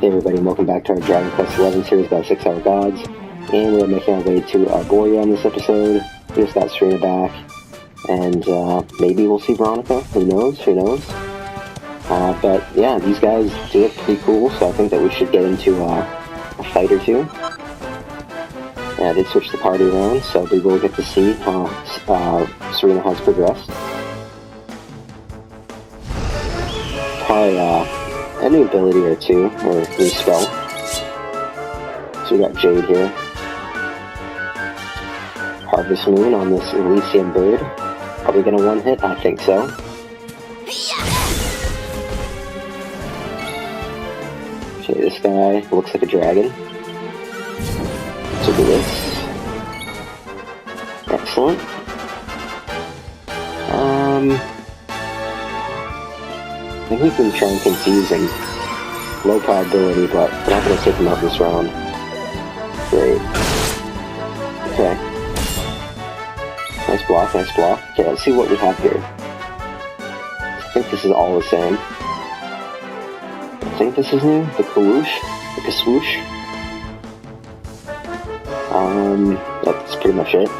Hey everybody, and welcome back to our Dragon Quest XI series about 6-hour gods. And we're making our way to Arboria on this episode. We just got Serena back. And maybe we'll see Veronica. Who knows? But yeah, these guys do look pretty cool, so I think that we should get into a fight or two. I did switch the party around, so we will get to see how Serena has progressed. Probably a new ability or two, or new spell. So we got Jade here. Harvest Moon on this Elysian bird. Are we gonna one hit? I think so. Okay, this guy looks like a dragon. Let's do this. Excellent. I think we can try and confuse him. Low probability, but we're not going to take him out this round. Great. Okay. Nice block, nice block. Okay, let's see what we have here. I think this is all the same. I think this is new. The Kaloosh? The Kaswoosh? That's pretty much it.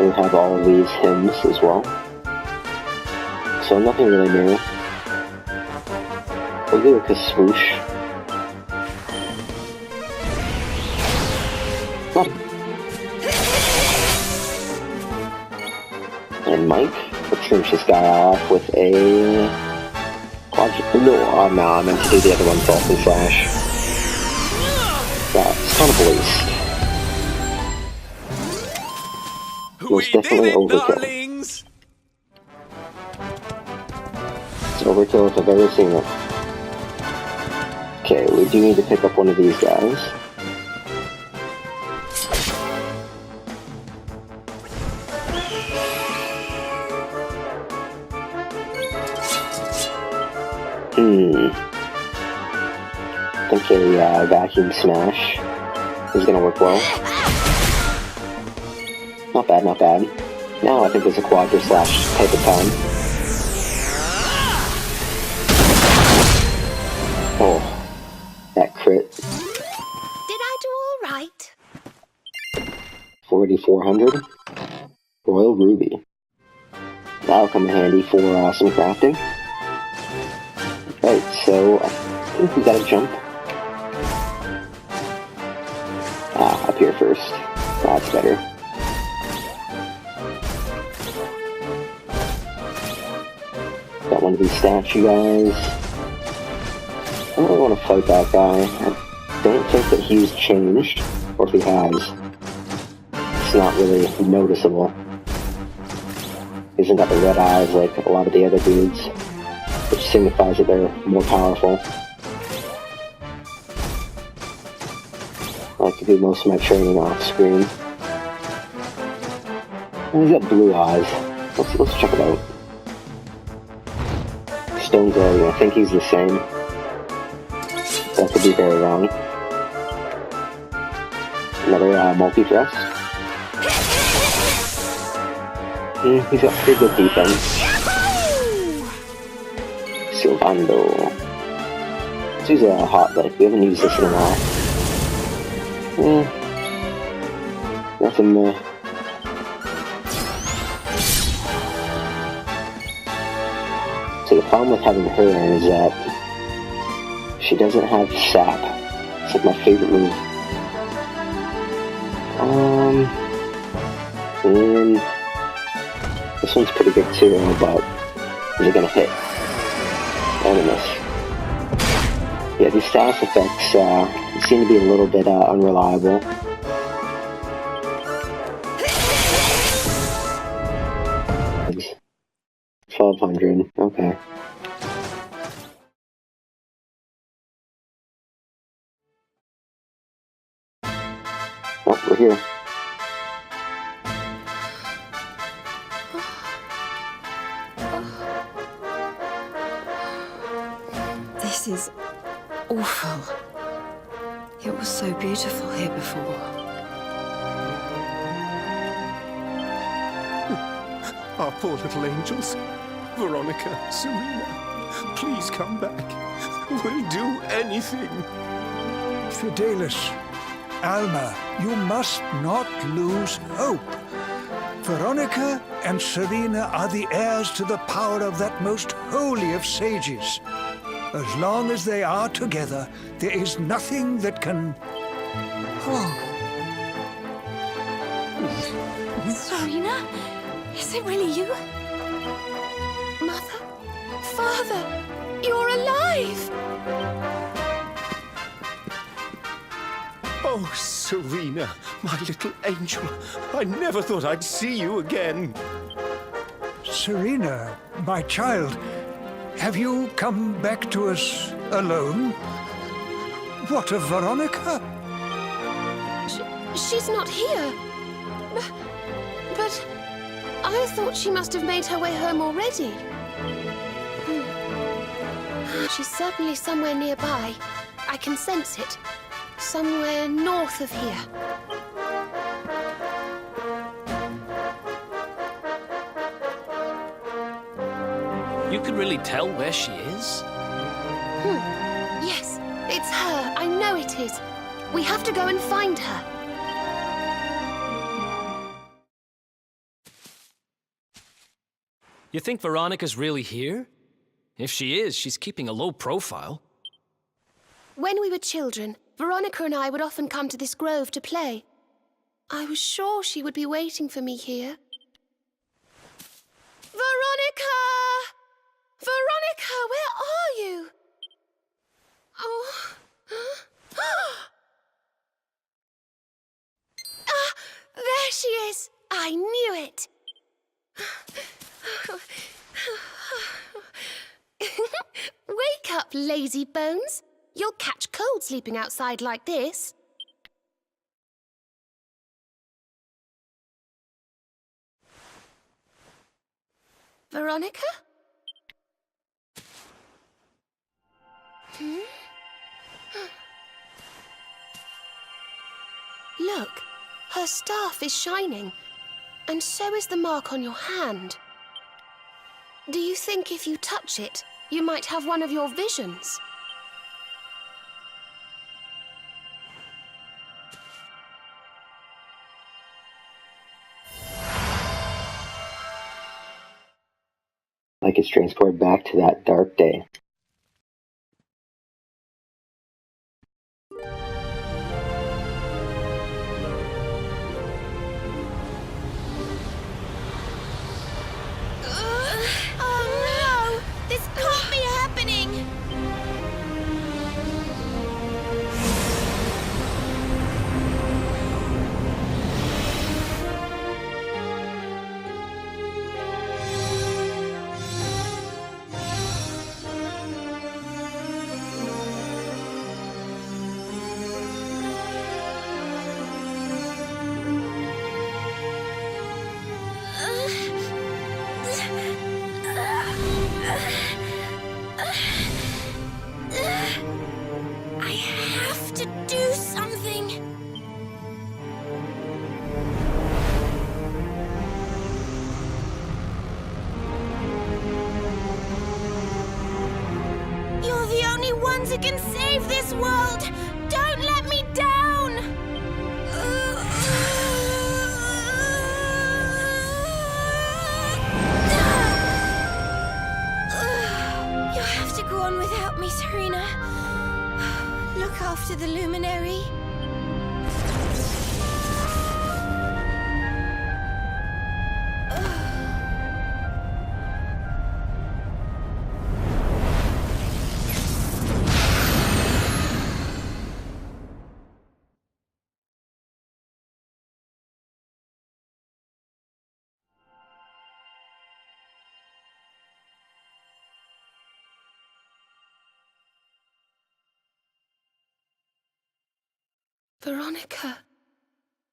We have all of these hymns as well. So nothing really new. We'll do a Kaswoosh. And Mike, let's finish this guy off with a no, I meant to do the other one, Salt and Slash. That's kind of a waste. Most definitely overkill. It's overkill if I've ever seen it. Okay, we do need to pick up one of these guys. I think a vacuum smash is gonna work well. Not bad, not bad. Now I think there's a quadra slash type of time. Oh, that crit. Did I do all right? 4,400. Royal Ruby. That'll come in handy for some crafting. Right, so I think we gotta jump. Up here first. That's better. Got one of these statue guys. I don't really want to fight that guy. I don't think that he's changed, or if he has, it's not really noticeable. He hasn't got the red eyes like a lot of the other dudes, which signifies that they're more powerful. I like to do most of my training off screen. And he's got blue eyes. Let's check it out. Stone Guardian, I think he's the same. That could be very wrong. Another multi-thrust. He's got pretty good defense. Silvando. Let's use a hot lick. We haven't used this in a while. Nothing there. So the problem with having her is that she doesn't have sap. It's like my favorite move. And this one's pretty good too, but is it gonna hit? And miss. Yeah, these status effects seem to be a little bit unreliable. $1,200. Okay. Oh, we're here. This is awful. It was so beautiful here before. Our poor little angels. Veronica, Serena, please come back. will do anything. Fidelis, Alma, you must not lose hope. Veronica and Serena are the heirs to the power of that most holy of sages. As long as they are together, there is nothing that can... Serena? Is it really you? Mother? Father? You're alive! Oh, Serena, my little angel. I never thought I'd see you again. Serena, my child, have you come back to us alone? What of Veronica? She's not here. But I thought she must have made her way home already. She's certainly somewhere nearby. I can sense it. Somewhere north of here. You can really tell where she is? Yes, it's her. I know it is. We have to go and find her. You think Veronica's really here? If she is, she's keeping a low profile. When we were children, Veronica and I would often come to this grove to play. I was sure she would be waiting for me here. Veronica! Veronica, where are you? Oh. Ah, there she is. I knew it. Wake up, lazy bones. You'll catch cold sleeping outside like this. Veronica? Look, her staff is shining, and so is the mark on your hand. Do you think if you touch it, you might have one of your visions? Like it's transported back to that dark day. Oh no! This can't be happening! I have to do something. You're the only ones who can save this world. Don't let me down. You have to go on without me, Serena. Look after the luminary. Veronica,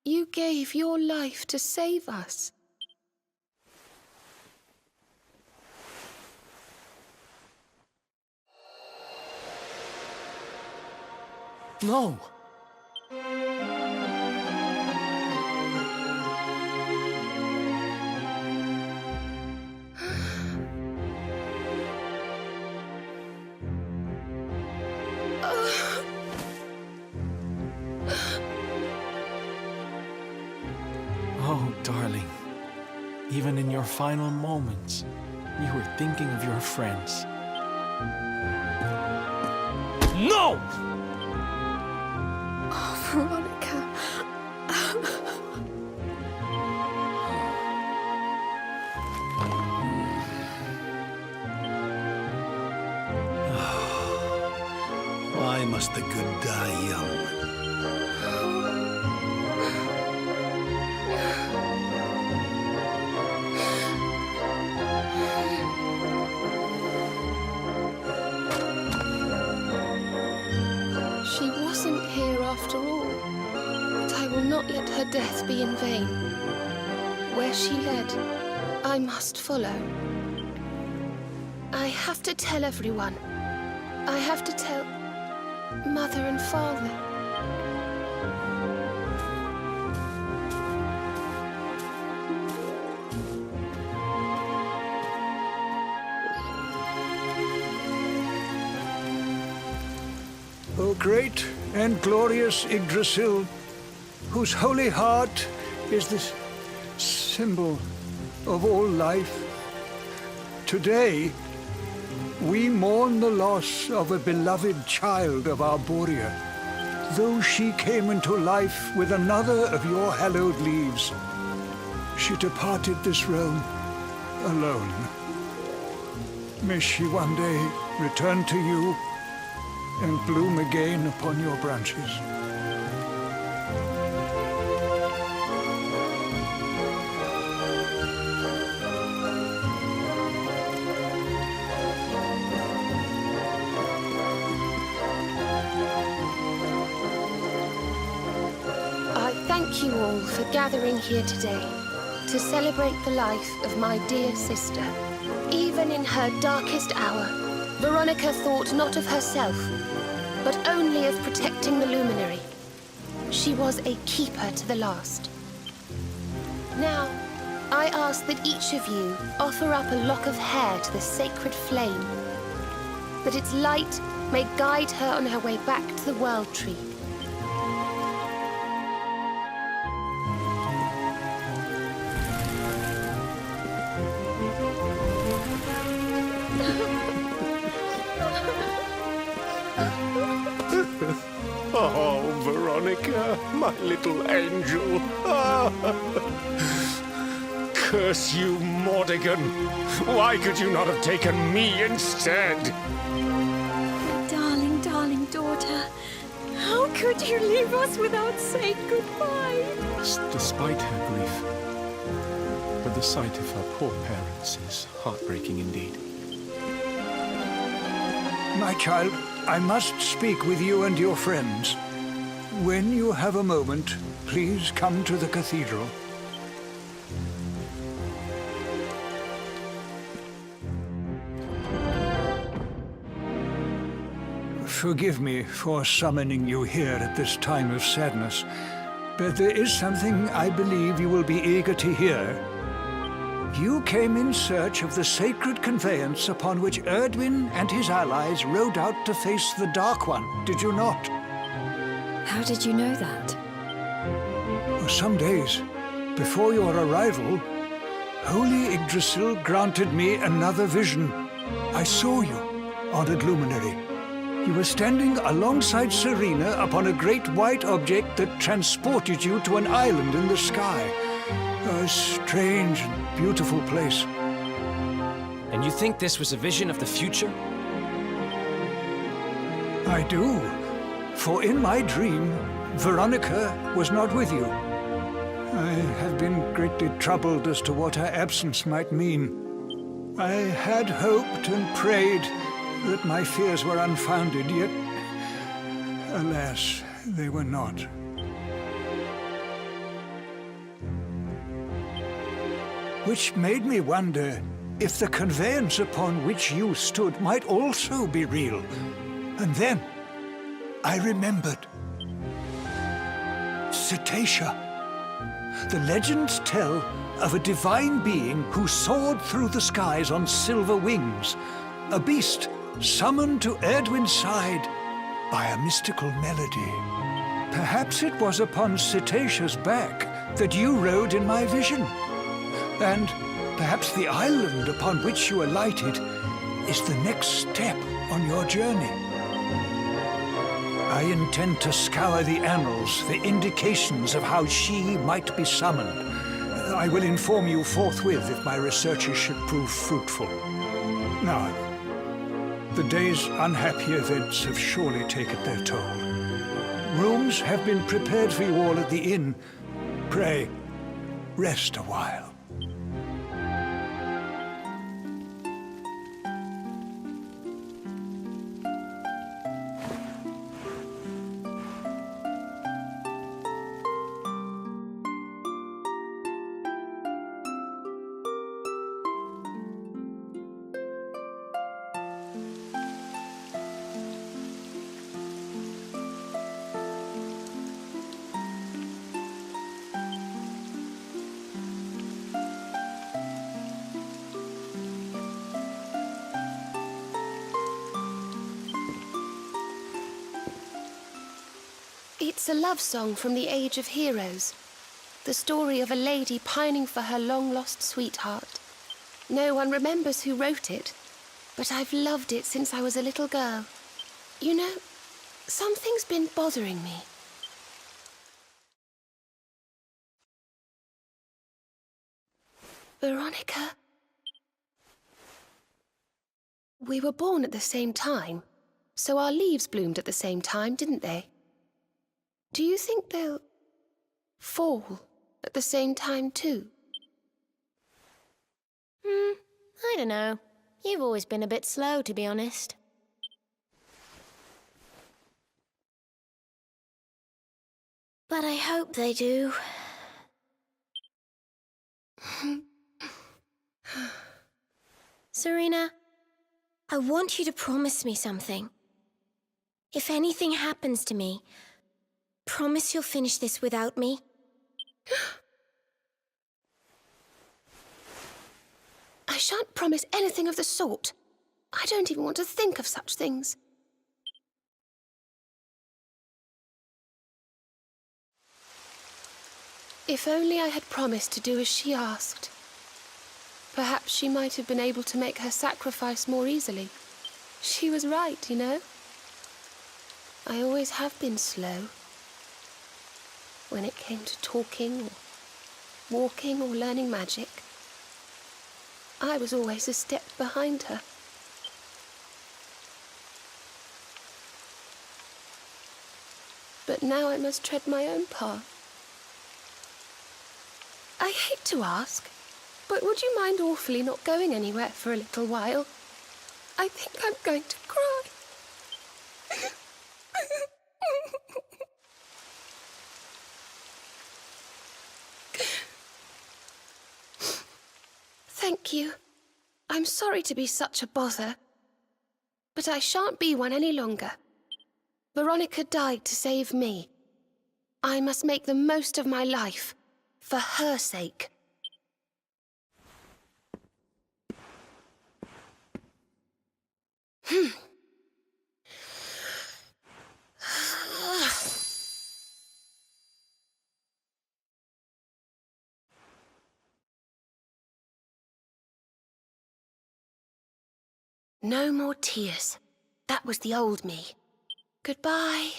you gave your life to save us. No. Darling, even in your final moments, you were thinking of your friends. No! Oh, Veronica. Why must the good die young? She wasn't here after all. But I will not let her death be in vain. Where she led, I must follow. I have to tell everyone. I have to tell Mother and Father. O great and glorious Yggdrasil, whose holy heart is the symbol of all life, today we mourn the loss of a beloved child of Arboria, though she came into life with another of your hallowed leaves. She departed this realm alone. May she one day return to you and bloom again upon your branches. I thank you all for gathering here today to celebrate the life of my dear sister. Even in her darkest hour, Veronica thought not of herself, but only of protecting the luminary. She was a keeper to the last. Now, I ask that each of you offer up a lock of hair to the sacred flame, that its light may guide her on her way back to the World Tree. Oh, Veronica, my little angel. Curse you, Mordigan. Why could you not have taken me instead? Darling, darling daughter. How could you leave us without saying goodbye? Despite her grief, but the sight of her poor parents is heartbreaking indeed. My child, I must speak with you and your friends. When you have a moment, please come to the cathedral. Forgive me for summoning you here at this time of sadness, but there is something I believe you will be eager to hear. You came in search of the sacred conveyance upon which Erdwin and his allies rode out to face the Dark One, did you not? How did you know that? Some days before your arrival, Holy Yggdrasil granted me another vision. I saw you, honored luminary. You were standing alongside Serena upon a great white object that transported you to an island in the sky. A strange and beautiful place. And you think this was a vision of the future? I do. For in my dream, Veronica was not with you. I have been greatly troubled as to what her absence might mean. I had hoped and prayed that my fears were unfounded, yet, alas, they were not. Which made me wonder if the conveyance upon which you stood might also be real. And then I remembered. Cetacea. The legends tell of a divine being who soared through the skies on silver wings, a beast summoned to Erdwin's side by a mystical melody. Perhaps it was upon Cetacea's back that you rode in my vision. And perhaps the island upon which you alighted is the next step on your journey. I intend to scour the annals for indications of how she might be summoned. I will inform you forthwith if my researches should prove fruitful. Now, the day's unhappy events have surely taken their toll. Rooms have been prepared for you all at the inn. Pray, rest a while. It's a love song from the Age of Heroes. The story of a lady pining for her long-lost sweetheart. No one remembers who wrote it, but I've loved it since I was a little girl. You know, something's been bothering me. Veronica? We were born at the same time, so our leaves bloomed at the same time, didn't they? Do you think they'll fall at the same time too? I don't know. You've always been a bit slow, to be honest. But I hope they do. Serena, I want you to promise me something. If anything happens to me, promise you'll finish this without me. I shan't promise anything of the sort. I don't even want to think of such things. If only I had promised to do as she asked. Perhaps she might have been able to make her sacrifice more easily. She was right, you know. I always have been slow. When it came to talking or walking or learning magic, I was always a step behind her. But now I must tread my own path. I hate to ask, but would you mind awfully not going anywhere for a little while? I think I'm going to cry. Thank you. I'm sorry to be such a bother, but I shan't be one any longer. Veronica died to save me. I must make the most of my life, for her sake. No more tears. That was the old me. Goodbye.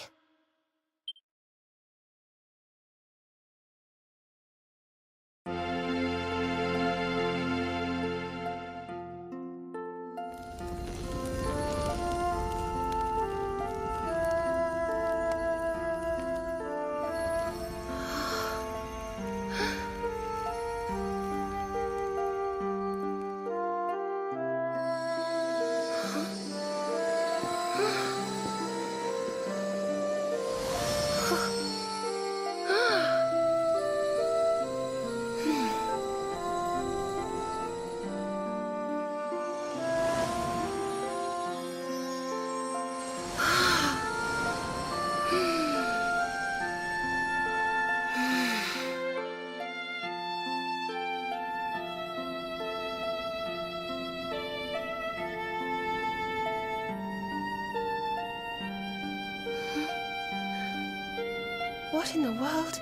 What in the world?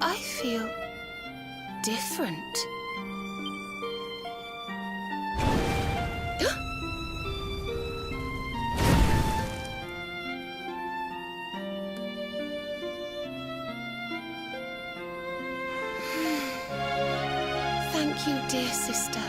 I feel different. Thank you, dear sister.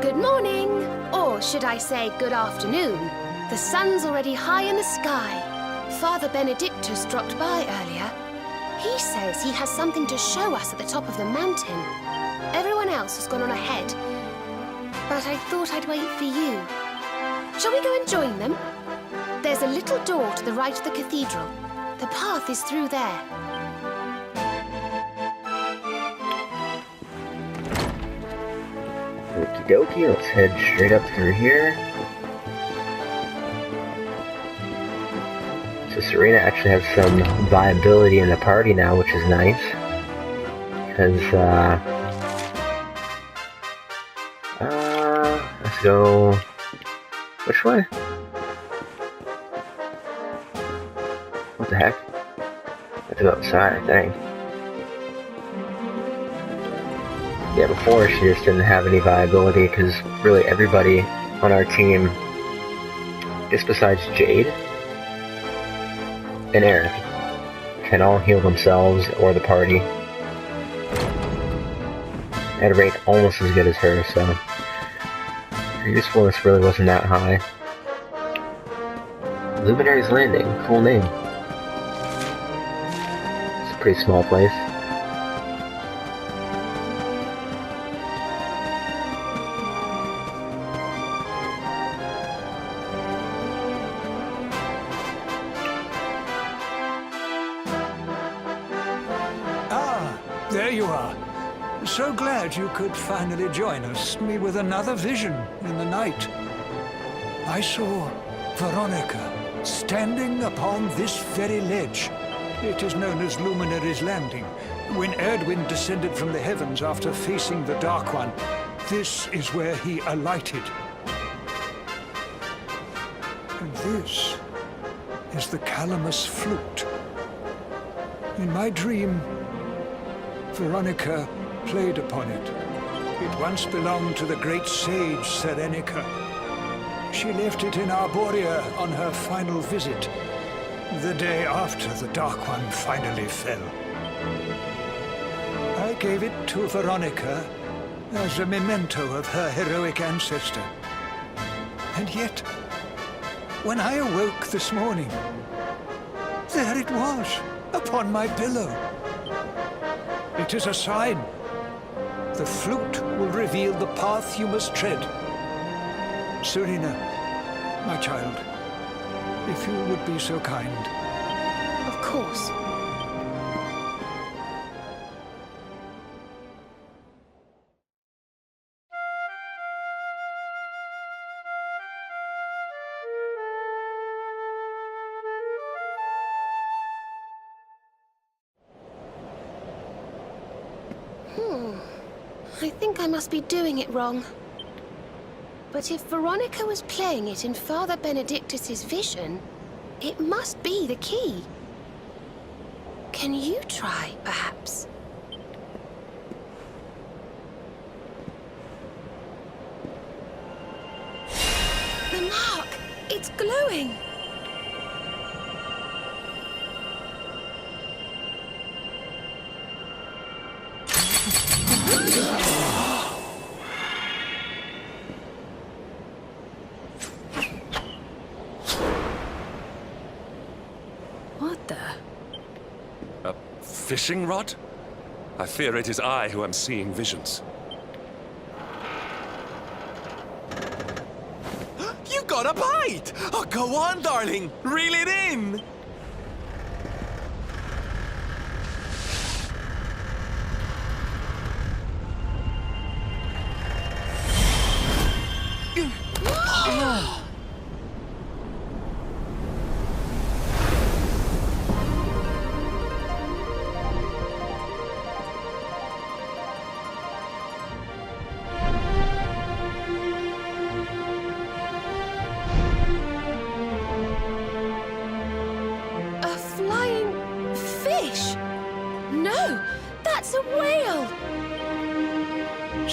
Good morning, or should I say good afternoon. The sun's already high in the sky. Father Benedictus dropped by earlier. He says he has something to show us at the top of the mountain. Everyone else has gone on ahead, but I thought I'd wait for you. Shall we go and join them? There's a little door to the right of the cathedral. The path is through there. Okie dokie, let's head straight up through here. So Serena actually has some viability in the party now, which is nice. Because, let's go... Which way? What the heck? I have to go outside, I think. Yeah, before she just didn't have any viability, because really everybody on our team, just besides Jade and Eric, can all heal themselves or the party at a rate almost as good as her, so her usefulness really wasn't that high. Luminary's Landing, cool name. It's a pretty small place. There you are. So glad you could finally join us, me with another vision in the night. I saw Veronica standing upon this very ledge. It is known as Luminary's Landing. When Erdwin descended from the heavens after facing the Dark One, this is where he alighted. And this is the Calamus Flute. In my dream, Veronica played upon it. It once belonged to the great sage Serena. She left it in Arboria on her final visit, the day after the Dark One finally fell. I gave it to Veronica as a memento of her heroic ancestor. And yet, when I awoke this morning, there it was, upon my pillow. It is a sign. The flute will reveal the path you must tread. Serena, my child, if you would be so kind. Of course. I think I must be doing it wrong. But if Veronica was playing it in Father Benedictus's vision, it must be the key. Can you try, perhaps? The mark! It's glowing! What the? A fishing rod? I fear it is I who am seeing visions. You got a bite! Oh, go on, darling! Reel it in!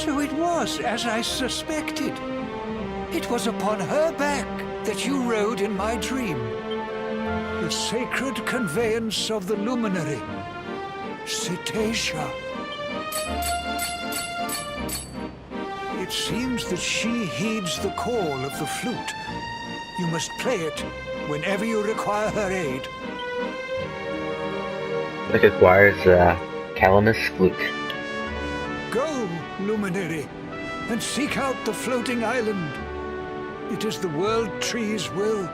So it was as I suspected. It was upon her back that you rode in my dream. The sacred conveyance of the luminary, Cetacea. It seems that she heeds the call of the flute. You must play it whenever you require her aid. It requires Calamus Flute. Go, luminary, and seek out the floating island. It is the world tree's will.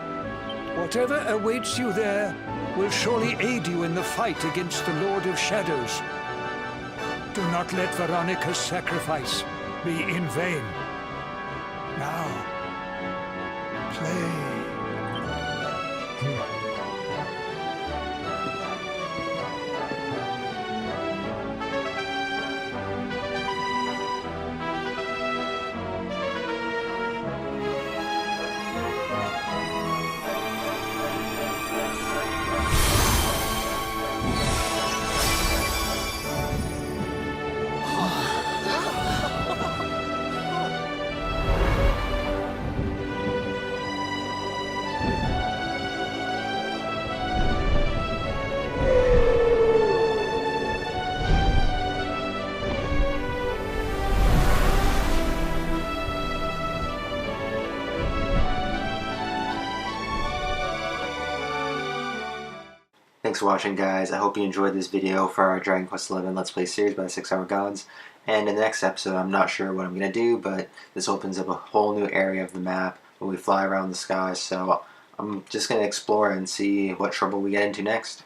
Whatever awaits you there will surely aid you in the fight against the Lord of Shadows. Do not let Veronica's sacrifice be in vain. Now, play. Thanks for watching, guys. I hope you enjoyed this video for our Dragon Quest XI Let's Play series by the 6 Hour Gods. And in the next episode, I'm not sure what I'm going to do, but this opens up a whole new area of the map where we fly around the sky. So I'm just going to explore and see what trouble we get into next.